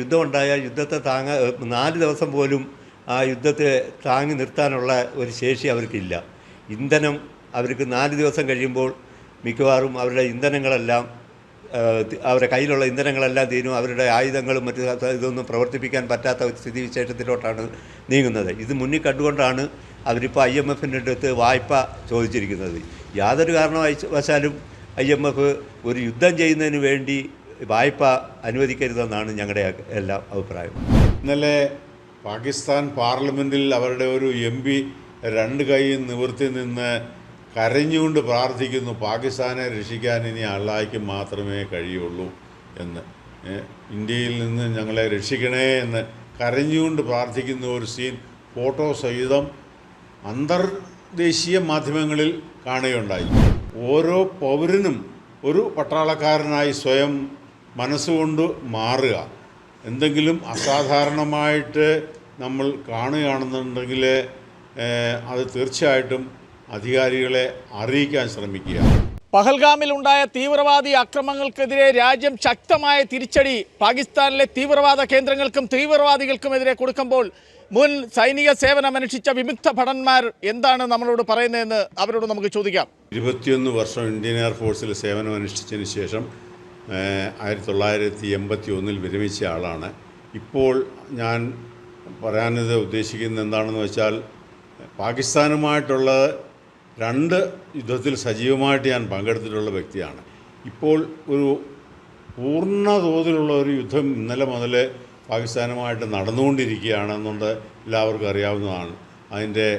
യുദ്ധം ഉണ്ടായാൽ യുദ്ധത്തെ 4 ദിവസം പോലും ആ യുദ്ധത്തെ താങ്ങി നിർത്താനുള്ള ഒരു ശേഷി അവർക്കില്ല. ഇന്ധനം അവർക്ക് 4 ദിവസം കഴിയുമ്പോൾ മിക്കവാറും അവരുടെ ഇന്ധനങ്ങളെല്ലാം അവരുടെ കയ്യിലുള്ള ഇന്ധനങ്ങളെല്ലാം തീരും. അവരുടെ ആയുധങ്ങളും മറ്റു ഇതൊന്നും പ്രവർത്തിപ്പിക്കാൻ പറ്റാത്ത ഒരു സ്ഥിതിവിശേഷത്തിലോട്ടാണ് നീങ്ങുന്നത്. ഇത് മുന്നിൽ കണ്ടുകൊണ്ടാണ് അവരിപ്പോൾ IMFൻ്റെ അടുത്ത് വായ്പ ചോദിച്ചിരിക്കുന്നത്. യാതൊരു കാരണവശാലും IMF ഒരു യുദ്ധം ചെയ്യുന്നതിന് വേണ്ടി വായ്പ അനുവദിക്കരുതെന്നാണ് ഞങ്ങളുടെ എല്ലാം അഭിപ്രായം. ഇന്നലെ പാകിസ്ഥാൻ പാർലമെൻറ്റിൽ അവരുടെ ഒരു MP 2 കൈയും നിവർത്തി നിന്ന് കരഞ്ഞുകൊണ്ട് പ്രാർത്ഥിക്കുന്നു, പാകിസ്ഥാനെ രക്ഷിക്കാൻ ഇനി അള്ളാഹ്ക്ക് മാത്രമേ കഴിയുള്ളൂ എന്ന്. ഇന്ത്യയിൽ നിന്ന് ഞങ്ങളെ രക്ഷിക്കണേ എന്ന് കരഞ്ഞുകൊണ്ട് പ്രാർത്ഥിക്കുന്ന ഒരു സീൻ ഫോട്ടോ സഹിതം അന്തർദേശീയ മാധ്യമങ്ങളിൽ കാണുകയുണ്ടായി. ഓരോ പൗരനും ഒരു പട്ടാളക്കാരനായി സ്വയം മനസ്സുകൊണ്ട് മാറുക. എന്തെങ്കിലും അസാധാരണമായിട്ട് നമ്മൾ കാണുകയാണെന്നുണ്ടെങ്കിൽ അത് തീർച്ചയായിട്ടും അധികാരികളെ അറിയിക്കാൻ ശ്രമിക്കുക. പഹൽഗാമിലുണ്ടായ തീവ്രവാദി ആക്രമണങ്ങൾക്കെതിരെ രാജ്യം ശക്തമായ തിരിച്ചടി പാകിസ്ഥാനിലെ തീവ്രവാദ കേന്ദ്രങ്ങൾക്കും തീവ്രവാദികൾക്കുമെതിരെ കൊടുക്കുമ്പോൾ മുൻ സൈനിക സേവനമനുഷ്ഠിച്ച വിമുക്ത ഭടന്മാർ എന്താണ് നമ്മളോട് പറയുന്നതെന്ന് അവരോട് നമുക്ക് ചോദിക്കാം. 21 വർഷം ഇന്ത്യൻ എയർഫോഴ്സിൽ സേവനമനുഷ്ഠിച്ചതിന് ശേഷം 1981 വിരമിച്ച ആളാണ്. ഇപ്പോൾ ഞാൻ പറയാനത് ഉദ്ദേശിക്കുന്നത് എന്താണെന്ന് വെച്ചാൽ, പാകിസ്ഥാനുമായിട്ടുള്ള 2 യുദ്ധത്തിൽ സജീവമായിട്ട് ഞാൻ പങ്കെടുത്തിട്ടുള്ള വ്യക്തിയാണ്. ഇപ്പോൾ ഒരു പൂർണ്ണ തോതിലുള്ള ഒരു യുദ്ധം ഇന്നലെ മുതൽ പാകിസ്ഥാനുമായിട്ട് നടന്നുകൊണ്ടിരിക്കുകയാണെന്നുണ്ട് എല്ലാവർക്കും അറിയാവുന്നതാണ്. അതിൻ്റെ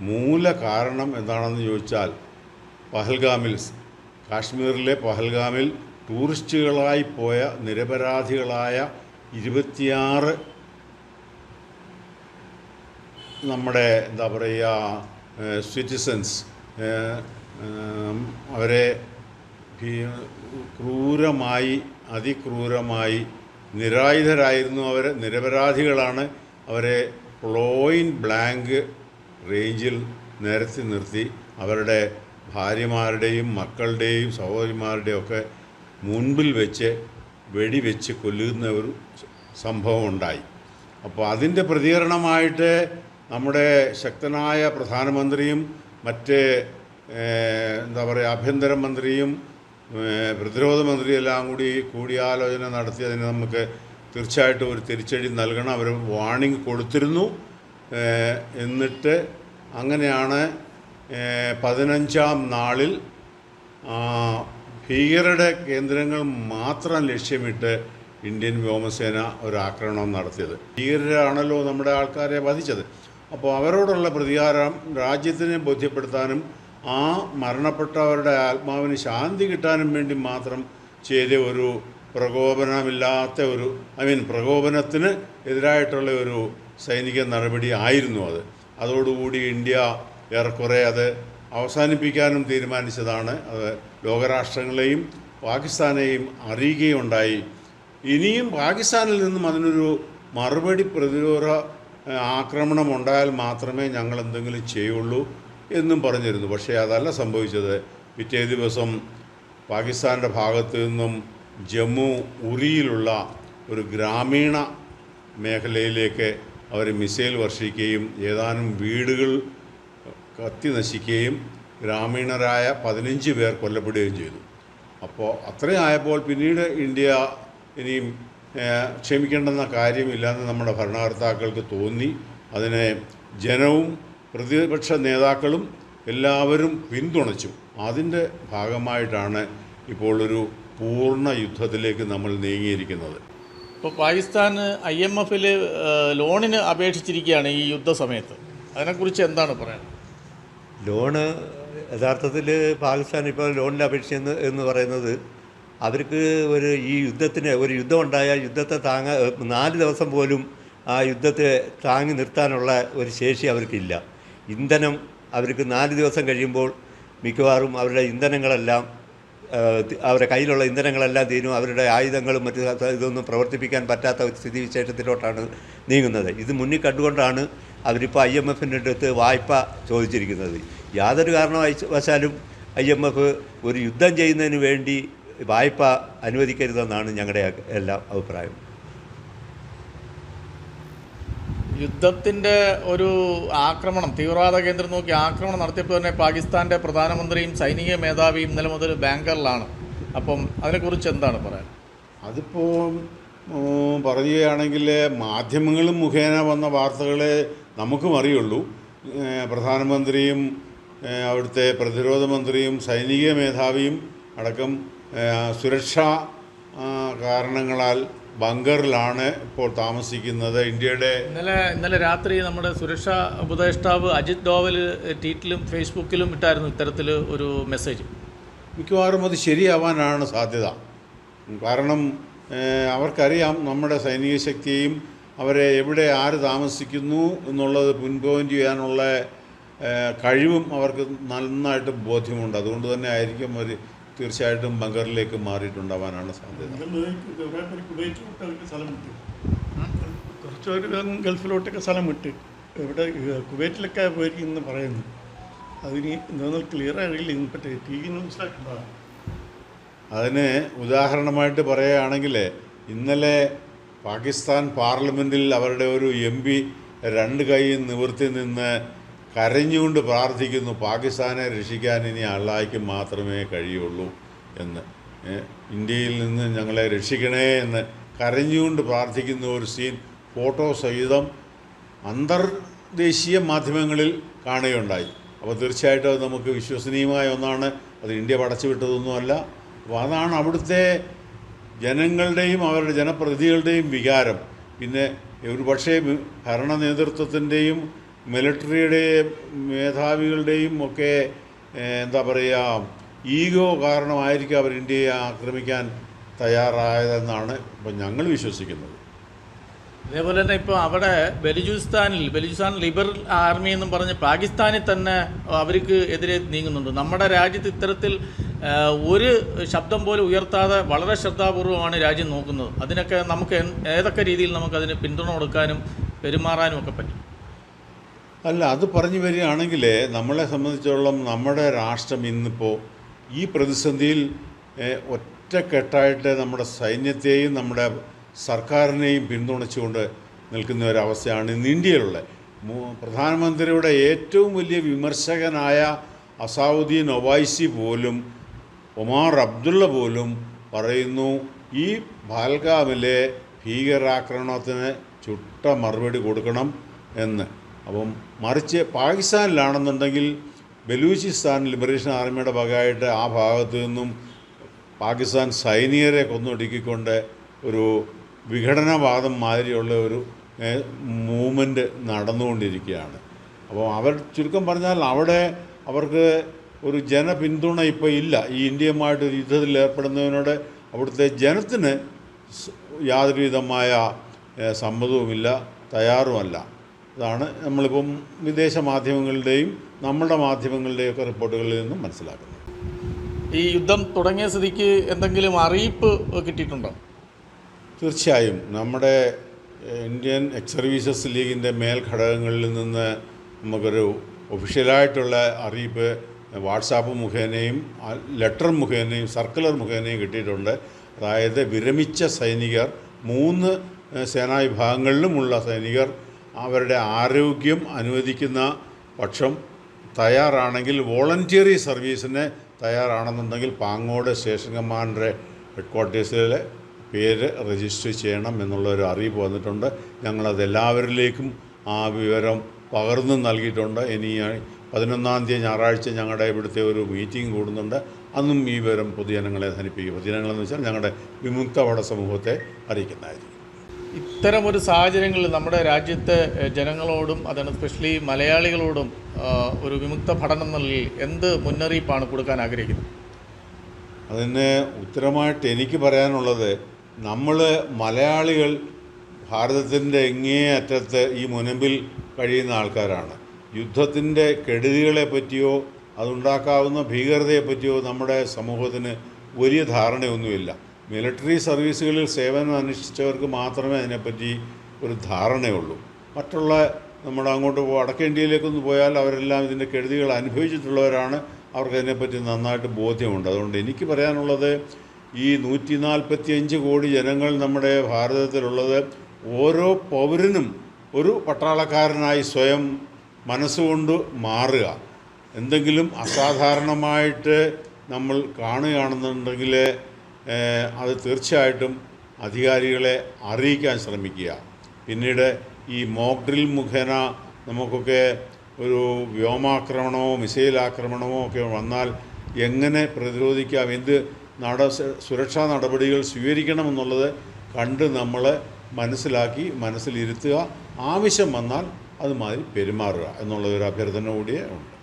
മൂല കാരണം എന്താണെന്ന് ചോദിച്ചാൽ, കാശ്മീരിലെ പഹൽഗാമിൽ ടൂറിസ്റ്റുകളായി പോയ നിരപരാധികളായ 26 നമ്മുടെ എന്താ പറയുക സിറ്റിസൻസ്, അവരെ അതിക്രൂരമായി നിരായുധരായിരുന്നു. അവർ നിരപരാധികളാണ്. അവരെ പോയിന്റ് ബ്ലാങ്ക് റേഞ്ചിൽ നിരത്തി നിർത്തി അവരുടെ ഭാര്യമാരുടെയും മക്കളുടെയും സഹോദരിമാരുടെയും ഒക്കെ മുൻപിൽ വെച്ച് വെടിവെച്ച് കൊല്ലുന്ന ഒരു സംഭവം ഉണ്ടായി. അപ്പോൾ അതിൻ്റെ പ്രതികരണമായിട്ട് നമ്മുടെ ശക്തനായ പ്രധാനമന്ത്രിയും മറ്റ് എന്താ പറയുക ആഭ്യന്തരമന്ത്രിയും പ്രതിരോധ മന്ത്രിയെല്ലാം കൂടി കൂടിയാലോചന നടത്തി അതിന് നമുക്ക് തീർച്ചയായിട്ടും ഒരു തിരിച്ചടി നൽകണം. അവർ വാർണിംഗ് കൊടുത്തിരുന്നു. എന്നിട്ട് അങ്ങനെയാണ് 15-ാം നാളിൽ ഭീകരരുടെ കേന്ദ്രങ്ങൾ മാത്രം ലക്ഷ്യമിട്ട് ഇന്ത്യൻ വ്യോമസേന ഒരു ആക്രമണം നടത്തിയത്. ഭീകരരാണല്ലോ നമ്മുടെ ആൾക്കാരെ വധിച്ചത്. അപ്പോൾ അവരോടുള്ള പ്രതികാരം രാജ്യത്തിനെ ബോധ്യപ്പെടുത്താനും ആ മരണപ്പെട്ടവരുടെ ആത്മാവിന് ശാന്തി കിട്ടാനും വേണ്ടി മാത്രം ചെയ്ത ഒരു പ്രകോപനമില്ലാത്ത പ്രകോപനത്തിന് എതിരായിട്ടുള്ള ഒരു സൈനിക നടപടി ആയിരുന്നു അത്. അതോടുകൂടി ഇന്ത്യ ഏറെക്കുറെ അത് അവസാനിപ്പിക്കാനും തീരുമാനിച്ചതാണ്. അത് ലോകരാഷ്ട്രങ്ങളെയും പാകിസ്ഥാനെയും അറിയുകയുണ്ടായി. ഇനിയും പാകിസ്ഥാനിൽ നിന്നും അതിനൊരു മറുപടി പ്രതിരോധ ആക്രമണം ഉണ്ടായാൽ മാത്രമേ ഞങ്ങൾ എന്തെങ്കിലും ചെയ്യുള്ളൂ എന്നും പറഞ്ഞിരുന്നു. പക്ഷേ അതല്ല സംഭവിച്ചത്. പിറ്റേ ദിവസം പാകിസ്ഥാൻ്റെ ഭാഗത്തു നിന്നും ജമ്മു ഉറിയിലുള്ള ഒരു ഗ്രാമീണ മേഖലയിലേക്ക് അവർ മിസൈൽ വർഷിക്കുകയും ഏതാനും വീടുകൾ കത്തി നശിക്കുകയും ഗ്രാമീണരായ 15 പേർ കൊല്ലപ്പെടുകയും ചെയ്തു. അപ്പോൾ അത്രയായപ്പോൾ പിന്നീട് ഇന്ത്യ ഇനിയും ക്ഷമിക്കേണ്ടെന്ന കാര്യമില്ലെന്ന് നമ്മുടെ ഭരണകർത്താക്കൾക്ക് തോന്നി. അതിനെ ജനവും പ്രതിപക്ഷ നേതാക്കളും എല്ലാവരും പിന്തുണച്ചു. അതിൻ്റെ ഭാഗമായിട്ടാണ് ഇപ്പോൾ ഒരു പൂർണ്ണ യുദ്ധത്തിലേക്ക് നമ്മൾ നീങ്ങിയിരിക്കുന്നത്. ഇപ്പോൾ പാകിസ്ഥാൻ IMFൽ ലോണിന് അപേക്ഷിച്ചിരിക്കുകയാണ് ഈ യുദ്ധസമയത്ത്. അതിനെക്കുറിച്ച് എന്താണ് പറയുന്നത്? ലോണ് യഥാർത്ഥത്തിൽ പാകിസ്ഥാൻ ഇപ്പോൾ ലോണിന് അപേക്ഷിച്ചെന്ന് എന്ന് പറയുന്നത്, അവർക്ക് ഈ യുദ്ധം ഉണ്ടായാൽ യുദ്ധത്തെ 4 ദിവസം പോലും ആ യുദ്ധത്തെ താങ്ങി നിർത്താനുള്ള ഒരു ശേഷി അവർക്കില്ല. ഇന്ധനം അവർക്ക് 4 ദിവസം കഴിയുമ്പോൾ മിക്കവാറും അവരുടെ ഇന്ധനങ്ങളെല്ലാം അവരുടെ കയ്യിലുള്ള ഇന്ധനങ്ങളെല്ലാം തീരും. അവരുടെ ആയുധങ്ങളും മറ്റു ഇതൊന്നും പ്രവർത്തിപ്പിക്കാൻ പറ്റാത്ത ഒരു സ്ഥിതിവിശേഷത്തിലോട്ടാണ് നീങ്ങുന്നത്. ഇത് മുന്നിൽ കണ്ടുകൊണ്ടാണ് അവരിപ്പോൾ IMFൻ്റെ അടുത്ത് വായ്പ ചോദിച്ചിരിക്കുന്നത്. യാതൊരു കാരണവശാലും IMF ഒരു യുദ്ധം ചെയ്യുന്നതിന് വേണ്ടി വായ്പ അനുവദിക്കരുതെന്നാണ് ഞങ്ങളുടെ എല്ലാം അഭിപ്രായം. യുദ്ധത്തിൻ്റെ ഒരു ആക്രമണം, തീവ്രവാദ കേന്ദ്രം നോക്കി ആക്രമണം നടത്തിയപ്പോൾ തന്നെ പാകിസ്ഥാൻ്റെ പ്രധാനമന്ത്രിയും സൈനിക മേധാവിയും ഇന്നലെ മുതൽ ബാങ്കറിലാണ്. അപ്പം അതിനെക്കുറിച്ച് എന്താണ് പറയാൻ? അതിപ്പോൾ പറയുകയാണെങ്കിൽ മാധ്യമങ്ങളും മുഖേന വന്ന വാർത്തകളെ നമുക്കും അറിയുള്ളൂ. പ്രധാനമന്ത്രിയും അവിടുത്തെ പ്രതിരോധ മന്ത്രിയും സൈനിക മേധാവിയും അടക്കം സുരക്ഷാ കാരണങ്ങളാൽ ബങ്കറിലാണ് ഇപ്പോൾ താമസിക്കുന്നത്. ഇന്ത്യയുടെ ഇന്നലെ രാത്രി നമ്മുടെ സുരക്ഷാ ഉപദേഷ്ടാവ് അജിത് ഡോവൽ ട്വീറ്റിലും ഫേസ്ബുക്കിലും ഇട്ടായിരുന്നു ഇത്തരത്തിൽ ഒരു മെസ്സേജ്. മിക്കവാറും അത് ശരിയാവാനാണ് സാധ്യത. കാരണം അവർക്കറിയാം നമ്മുടെ സൈനിക ശക്തിയെയും അവരെ എവിടെ ആര് താമസിക്കുന്നു എന്നുള്ളത് പിൻപോയിൻ്റ് ചെയ്യാനുള്ള കഴിവും അവർക്ക് നന്നായിട്ട് ബോധ്യമുണ്ട്. അതുകൊണ്ട് തന്നെ ആയിരിക്കും അവർ തീർച്ചയായിട്ടും ബങ്കറിലേക്ക് മാറിയിട്ടുണ്ടാവാനാണ് സാധ്യത. കുറച്ചൊരു ഗൾഫിലോട്ടൊക്കെ സ്ഥലം വിട്ട് ഇവിടെ കുവൈറ്റിലൊക്കെ പോയിരിക്കുന്നു പറയുന്നു. അതിന് എന്നാൽ ക്ലിയർ ആണെങ്കിൽ ഇന്നത്തെ ടി വി ന്യൂസിലായിട്ടുണ്ടാകും. അതിന് ഉദാഹരണമായിട്ട് പറയുകയാണെങ്കിൽ ഇന്നലെ പാകിസ്ഥാൻ പാർലമെൻറ്റിൽ അവരുടെ ഒരു MP 2 കൈ നിവർത്തി നിന്ന് കരഞ്ഞുകൊണ്ട് പ്രാർത്ഥിക്കുന്നു, പാകിസ്ഥാനെ രക്ഷിക്കാൻ ഇനി അള്ളാഹ്ക്ക് മാത്രമേ കഴിയുള്ളൂ എന്ന്. ഇന്ത്യയിൽ നിന്ന് ഞങ്ങളെ രക്ഷിക്കണേ എന്ന് കരഞ്ഞുകൊണ്ട് പ്രാർത്ഥിക്കുന്ന ഒരു സീൻ ഫോട്ടോ സഹിതം അന്തർദേശീയ മാധ്യമങ്ങളിൽ കാണുകയുണ്ടായി. അപ്പോൾ തീർച്ചയായിട്ടും അത് നമുക്ക് വിശ്വസനീയമായ ഒന്നാണ്. അത് ഇന്ത്യ പടച്ചുവിട്ടതൊന്നുമല്ല. അപ്പോൾ അതാണ് അവിടുത്തെ ജനങ്ങളുടെയും അവരുടെ ജനപ്രതിനിധികളുടെയും വികാരം. പിന്നെ ഒരു പക്ഷേ ഭരണ നേതൃത്വത്തിൻ്റെയും മിലിറ്ററിയുടെയും മേധാവികളുടെയും ഒക്കെ എന്താ പറയുക ഈഗോ കാരണമായിരിക്കും അവർ ഇന്ത്യയെ ആക്രമിക്കാൻ തയ്യാറായതെന്നാണ് ഇപ്പം ഞങ്ങൾ വിശ്വസിക്കുന്നത്. അതേപോലെ തന്നെ ഇപ്പോൾ അവിടെ ബലൂചിസ്ഥാൻ ലിബറൽ ആർമി എന്നും പറഞ്ഞ് പാകിസ്ഥാനിൽ തന്നെ അവർക്ക് എതിരെ നീങ്ങുന്നുണ്ട്. നമ്മുടെ രാജ്യത്ത് ഇത്തരത്തിൽ ഒരു ശബ്ദം പോലും ഉയർത്താതെ വളരെ ശ്രദ്ധാപൂർവമാണ് രാജ്യം നോക്കുന്നത്. അതിനൊക്കെ നമുക്ക് ഏതൊക്കെ രീതിയിൽ നമുക്കതിന് പിന്തുണ കൊടുക്കാനും പെരുമാറാനും ഒക്കെ പറ്റും? അല്ല, അത് പറഞ്ഞു വരികയാണെങ്കിൽ നമ്മളെ സംബന്ധിച്ചിടത്തോളം നമ്മുടെ രാഷ്ട്രം ഇന്നിപ്പോൾ ഈ പ്രതിസന്ധിയിൽ ഒറ്റക്കെട്ടായിട്ട് നമ്മുടെ സൈന്യത്തെയും നമ്മുടെ സർക്കാരിനെയും പിന്തുണച്ചുകൊണ്ട് നിൽക്കുന്ന ഒരവസ്ഥയാണ് ഇന്ന് ഇന്ത്യയിലുള്ള. പ്രധാനമന്ത്രിയുടെ ഏറ്റവും വലിയ വിമർശകനായ അസാവുദ്ദീൻ ഒവൈസി പോലും ഒമാർ അബ്ദുള്ള പോലും പറയുന്നു ഈ പഹൽഗാമിലെ ഭീകരാക്രമണത്തിന് ചുട്ട മറുപടി കൊടുക്കണം എന്ന്. അപ്പം മറിച്ച് പാകിസ്ഥാനിലാണെന്നുണ്ടെങ്കിൽ ബലൂചിസ്ഥാൻ ലിബറേഷൻ ആർമിയുടെ ഭാഗമായിട്ട് ആ ഭാഗത്തു നിന്നും പാകിസ്ഥാൻ സൈനികരെ കൊന്നൊടുക്കിക്കൊണ്ട് ഒരു വിഘടനവാദം മാതിരിയുള്ള ഒരു മൂവ്മെൻറ്റ് നടന്നുകൊണ്ടിരിക്കുകയാണ്. അപ്പോൾ അവർ ചുരുക്കം പറഞ്ഞാൽ അവിടെ അവർക്ക് ഒരു ജനപിന്തുണ ഇപ്പോൾ ഇല്ല. ഈ ഇന്ത്യയുമായിട്ടൊരു യുദ്ധത്തിൽ ഏർപ്പെടുന്നതിനോട് അവിടുത്തെ ജനത്തിന് യാതൊരു വിധമായ സമ്മതവുമില്ല, തയ്യാറുമല്ല. ഇതാണ് നമ്മളിപ്പം വിദേശ മാധ്യമങ്ങളുടെയും നമ്മുടെ മാധ്യമങ്ങളുടെയും ഒക്കെ റിപ്പോർട്ടുകളിൽ നിന്നും മനസ്സിലാക്കുന്നത്. ഈ യുദ്ധം തുടങ്ങിയ സ്ഥിതിക്ക് എന്തെങ്കിലും അറിയിപ്പ് കിട്ടിയിട്ടുണ്ടോ? തീർച്ചയായും നമ്മുടെ ഇന്ത്യൻ എക്സ് സർവീസസ് ലീഗിൻ്റെ മേൽഘടകങ്ങളിൽ നിന്ന് നമുക്കൊരു ഒഫീഷ്യലായിട്ടുള്ള അറിയിപ്പ് വാട്സാപ്പ് മുഖേനയും ലെറ്റർ മുഖേനയും സർക്കുലർ മുഖേനയും കിട്ടിയിട്ടുണ്ട്. അതായത് വിരമിച്ച സൈനികർ 3 സേനാ വിഭാഗങ്ങളിലുമുള്ള സൈനികർ അവരുടെ ആരോഗ്യം അനുവദിക്കുന്ന പക്ഷം തയ്യാറാണെങ്കിൽ വോളണ്ടിയറി സർവീസിന് തയ്യാറാണെന്നുണ്ടെങ്കിൽ പാങ്ങോട് സ്റ്റേഷൻ കമാൻഡറെ ഹെഡ്ക്വാർട്ടേഴ്സിലെ പേര് രജിസ്റ്റർ ചെയ്യണം എന്നുള്ളൊരു അറിയിപ്പ് വന്നിട്ടുണ്ട്. ഞങ്ങളത് എല്ലാവരിലേക്കും ആ വിവരം പകർന്നു നൽകിയിട്ടുണ്ട്. ഇനി 11-ാം തീയതി ഞായറാഴ്ച ഞങ്ങളുടെ ഇവിടുത്തെ ഒരു മീറ്റിംഗ് കൂടുന്നുണ്ട്. അന്നും ഈ വിവരം പൊതുജനങ്ങളെ ധരിപ്പിക്കും. പൊതുജനങ്ങളെന്ന് വെച്ചാൽ ഞങ്ങളുടെ വിമുക്ത ഭട സമൂഹത്തെ അറിയിക്കുന്നതായിരിക്കും. ഇത്തരമൊരു സാഹചര്യങ്ങളിൽ നമ്മുടെ രാജ്യത്തെ ജനങ്ങളോടും അതാണ് സ്പെഷ്യലി മലയാളികളോടും ഒരു വിമുക്ത പഠനം നൽകി എന്ത് മുന്നറിയിപ്പാണ് കൊടുക്കാൻ ആഗ്രഹിക്കുന്നത്? അതിന് ഉത്തരമായിട്ട് എനിക്ക് പറയാനുള്ളത്, നമ്മൾ മലയാളികൾ ഭാരതത്തിൻ്റെ ഇങ്ങേ അറ്റത്ത് ഈ മുനമ്പിൽ കഴിയുന്ന ആൾക്കാരാണ്. യുദ്ധത്തിൻ്റെ കെടുതികളെ പറ്റിയോ അതുണ്ടാക്കാവുന്ന ഭീകരതയെപ്പറ്റിയോ നമ്മുടെ സമൂഹത്തിന് വലിയ ധാരണയൊന്നുമില്ല. മിലിറ്ററി സർവീസുകളിൽ സേവനം അനുഷ്ഠിച്ചവർക്ക് മാത്രമേ അതിനെപ്പറ്റി ഒരു ധാരണയുള്ളൂ. മറ്റുള്ള നമ്മുടെ അങ്ങോട്ട് വടക്കേ ഇന്ത്യയിലേക്കൊന്ന് പോയാൽ അവരെല്ലാം ഇതിൻ്റെ കെടുതികൾ അനുഭവിച്ചിട്ടുള്ളവരാണ്. അവർക്കതിനെപ്പറ്റി നന്നായിട്ട് ബോധ്യമുണ്ട്. അതുകൊണ്ട് എനിക്ക് പറയാനുള്ളത്, ഈ 145 കോടി ജനങ്ങൾ നമ്മുടെ ഭാരതത്തിലുള്ളത് ഓരോ പൗരനും ഒരു പട്ടാളക്കാരനായി സ്വയം മനസ്സുകൊണ്ട് മാറുക. എന്തെങ്കിലും അസാധാരണമായിട്ട് നമ്മൾ കാണുകയാണെന്നുണ്ടെങ്കിൽ അത് തീർച്ചയായിട്ടും അധികാരികളെ അറിയിക്കാൻ ശ്രമിക്കുക. പിന്നീട് ഈ മോക്ക് ഡ്രിൽ മുഖേന നമുക്കൊക്കെ ഒരു വ്യോമാക്രമണമോ മിസൈൽ ആക്രമണമോ ഒക്കെ വന്നാൽ എങ്ങനെ പ്രതിരോധിക്കാം, എന്ത് സുരക്ഷാ നടപടികൾ സ്വീകരിക്കണമെന്നുള്ളത് കണ്ട് നമ്മൾ മനസ്സിലാക്കി മനസ്സിലിരുത്തുക, ആവശ്യം വന്നാൽ അതുമാതിരി പെരുമാറുക എന്നുള്ളൊരു അഭ്യർത്ഥന കൂടിയേ ഉണ്ട്.